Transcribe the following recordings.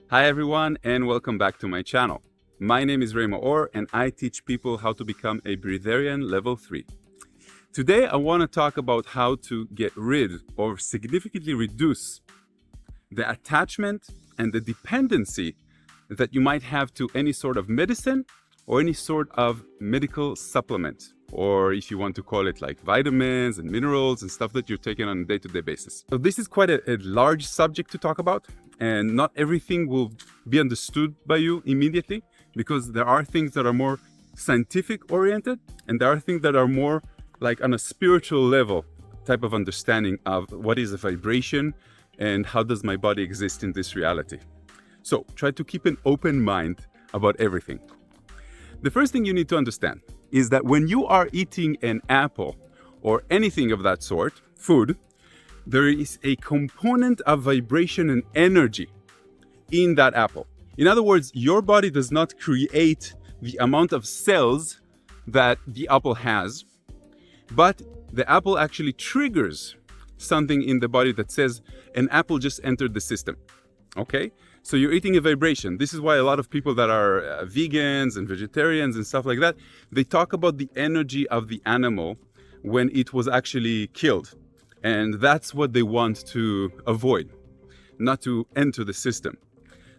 Hi everyone and welcome back to my channel. My name is Ray Maor and I teach people how to become a Breatharian level 3. Today I want to talk about how to get rid or significantly reduce the attachment and the dependency that you might have to any sort of medicine or any sort of medical supplement, or if you want to call it like vitamins and minerals and stuff that you're taking on a day-to-day basis. So this is quite a large subject to talk about, and not everything will be understood by you immediately, because there are things that are more scientific oriented and there are things that are more like on a spiritual level type of understanding of what is a vibration and how does my body exist in this reality. So try to keep an open mind about everything. The first thing you need to understand is that when you are eating an apple or anything of that sort, food, there is a component of vibration and energy in that apple. In other words, your body does not create the amount of cells that the apple has, but the apple actually triggers something in the body that says an apple just entered the system. Okay? So you're eating a vibration. This is why a lot of people that are vegans and vegetarians and stuff like that, they talk about the energy of the animal when it was actually killed. And that's what they want to avoid, not to enter the system.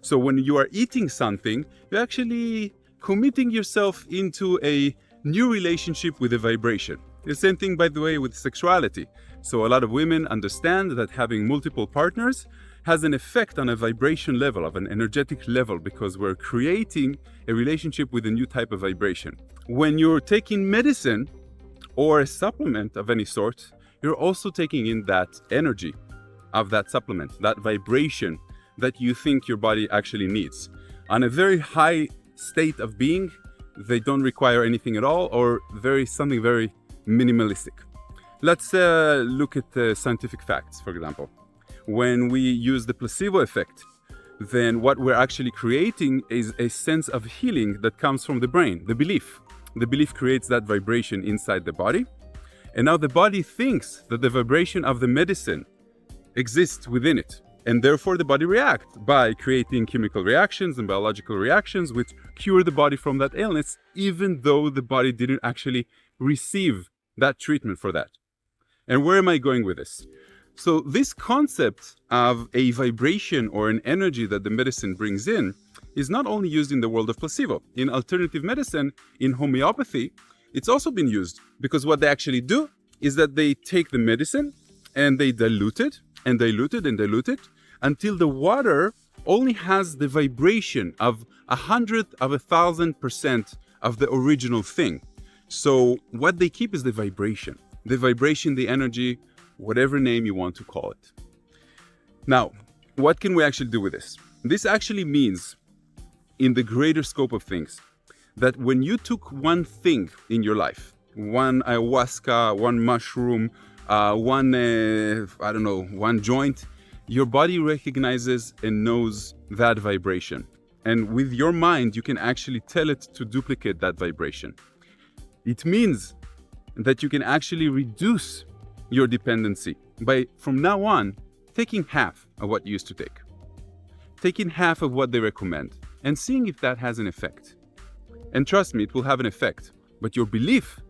So when you are eating something, you're actually committing yourself into a new relationship with a vibration. The same thing, by the way, with sexuality. So a lot of women understand that having multiple partners has an effect on a vibration level, of an energetic level, because we're creating a relationship with a new type of vibration. When you're taking medicine or a supplement of any sort, you're also taking in that energy of that supplement, that vibration that you think your body actually needs. On a very high state of being, they don't require anything at all, or something very minimalistic. Let's look at scientific facts, for example. When we use the placebo effect, then what we're actually creating is a sense of healing that comes from the brain, the belief. The belief creates that vibration inside the body. And now the body thinks that the vibration of the medicine exists within it. And therefore the body reacts by creating chemical reactions and biological reactions which cure the body from that illness, even though the body didn't actually receive that treatment for that. And where am I going with this? So this concept of a vibration or an energy that the medicine brings in is not only used in the world of placebo. In alternative medicine, in homeopathy, it's also been used, because what they actually do is that they take the medicine and they dilute it and dilute it and dilute it until the water only has the vibration of 100th of 1,000% of the original thing. So what they keep is the vibration, the energy, whatever name you want to call it. Now, what can we actually do with this? This actually means, in the greater scope of things, that when you took one thing in your life, one ayahuasca, one mushroom, one joint, your body recognizes and knows that vibration. And with your mind, you can actually tell it to duplicate that vibration. It means that you can actually reduce your dependency by, from now on, taking half of what you used to take, taking half of what they recommend, and seeing if that has an effect. And trust me, it will have an effect, but your belief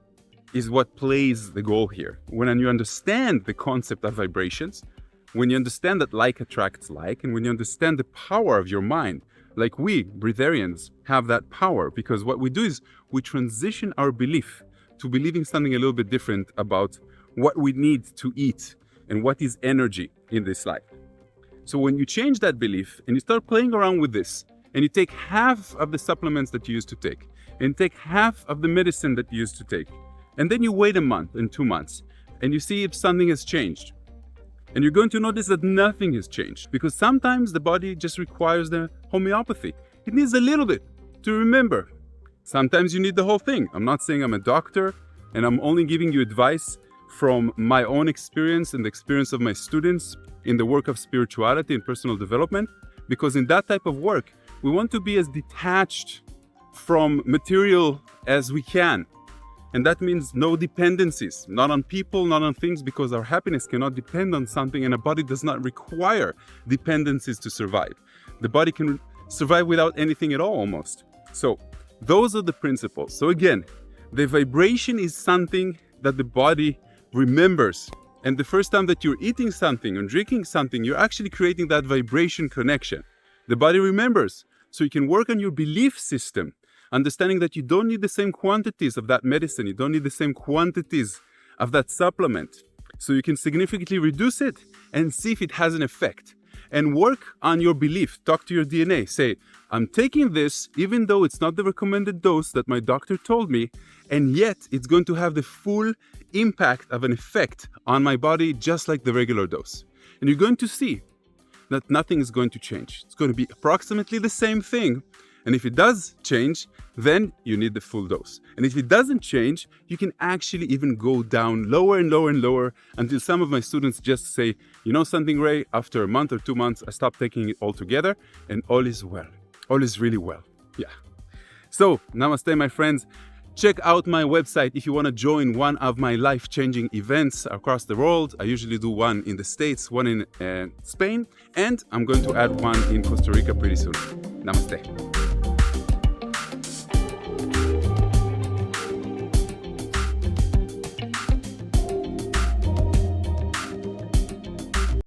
is what plays the goal here. When you understand the concept of vibrations, when you understand that like attracts like, and when you understand the power of your mind, like we, breatharians, have that power, because what we do is we transition our belief to believing something a little bit different about what we need to eat and what is energy in this life. So when you change that belief and you start playing around with this, and you take half of the supplements that you used to take, and take half of the medicine that you used to take, and then you wait a month and 2 months, and you see if something has changed. And you're going to notice that nothing has changed, because sometimes the body just requires the homeopathy. It needs a little bit to remember. Sometimes you need the whole thing. I'm not saying I'm a doctor, and I'm only giving you advice from my own experience and the experience of my students in the work of spirituality and personal development, because in that type of work, we want to be as detached from material as we can. And that means no dependencies, not on people, not on things, because our happiness cannot depend on something, and a body does not require dependencies to survive. the body can survive without anything at all almost. So those are the principles. So again, the vibration is something that the body remembers. And the first time that you're eating something and drinking something, you're actually creating that vibration connection. The body remembers. So you can work on your belief system, understanding that you don't need the same quantities of that medicine. You don't need the same quantities of that supplement. So you can significantly reduce it and see if it has an effect. And work on your belief. Talk to your DNA. Say, I'm taking this even though it's not the recommended dose that my doctor told me, and yet it's going to have the full impact of an effect on my body just like the regular dose. And you're going to see that nothing is going to change. It's going to be approximately the same thing. And if it does change, then you need the full dose. And if it doesn't change, you can actually even go down lower and lower and lower until some of my students just say, you know something, Ray, after a month or 2 months, I stopped taking it altogether and all is well. All is really well. Yeah. So, namaste, my friends. Check out my website if you want to join one of my life-changing events across the world. I usually do one in the States, one in Spain, and I'm going to add one in Costa Rica pretty soon. Namaste.